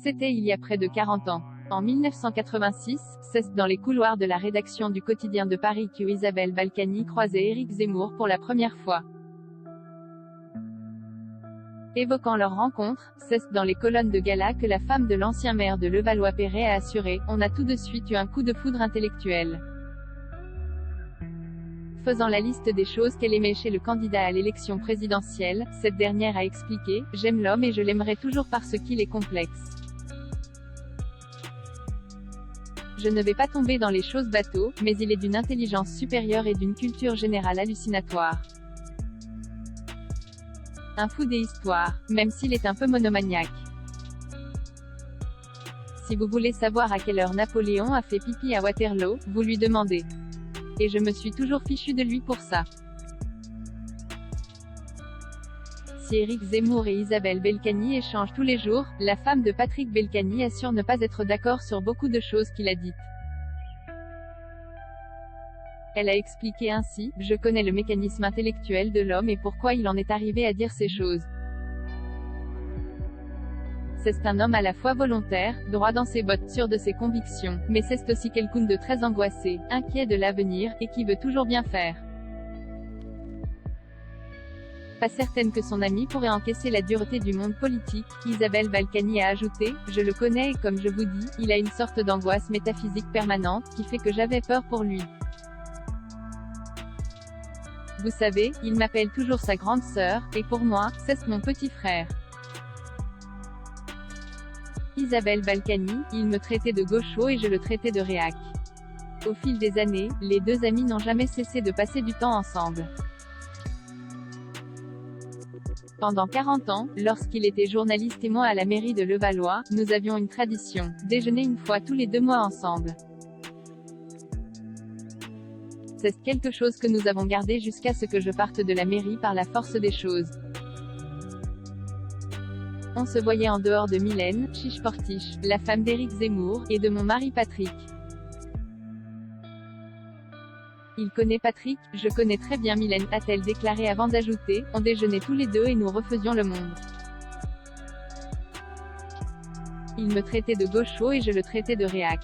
C'était il y a près de 40 ans. En 1986, c'est dans les couloirs de la rédaction du quotidien de Paris que Isabelle Balkany croisait Éric Zemmour pour la première fois. Évoquant leur rencontre, c'est dans les colonnes de gala que la femme de l'ancien maire de Levallois-Perret a assuré « On a tout de suite eu un coup de foudre intellectuel ». Faisant la liste des choses qu'elle aimait chez le candidat à l'élection présidentielle, cette dernière a expliqué « J'aime l'homme et je l'aimerai toujours parce qu'il est complexe. Je ne vais pas tomber dans les choses bateaux, mais il est d'une intelligence supérieure et d'une culture générale hallucinatoire. Un fou des histoires, même s'il est un peu monomaniaque. Si vous voulez savoir à quelle heure Napoléon a fait pipi à Waterloo, vous lui demandez. Et je me suis toujours fichu de lui pour ça. Si Éric Zemmour et Isabelle Balkany échangent tous les jours, la femme de Patrick Balkany assure ne pas être d'accord sur beaucoup de choses qu'il a dites. Elle a expliqué ainsi « Je connais le mécanisme intellectuel de l'homme et pourquoi il en est arrivé à dire ces choses. C'est un homme à la fois volontaire, droit dans ses bottes, sûr de ses convictions, mais c'est aussi quelqu'un de très angoissé, inquiet de l'avenir, et qui veut toujours bien faire. Pas certaine que son ami pourrait encaisser la dureté du monde politique, Isabelle Balkany a ajouté « Je le connais et comme je vous dis, il a une sorte d'angoisse métaphysique permanente, qui fait que j'avais peur pour lui. Vous savez, il m'appelle toujours sa grande sœur, et pour moi, c'est mon petit frère. » Isabelle Balkany, il me traitait de gaucho et je le traitais de réac. Au fil des années, les deux amis n'ont jamais cessé de passer du temps ensemble. Pendant 40 ans, lorsqu'il était journaliste et moi à la mairie de Levallois, nous avions une tradition, déjeuner une fois tous les 2 mois ensemble. C'est quelque chose que nous avons gardé jusqu'à ce que je parte de la mairie par la force des choses. On se voyait en dehors de Mylène, Chiche Portiche, la femme d'Éric Zemmour, et de mon mari Patrick. Il connaît Patrick, je connais très bien Mylène, a-t-elle déclaré avant d'ajouter, on déjeunait tous les deux et nous refaisions le monde. Il me traitait de gaucho et je le traitais de réac.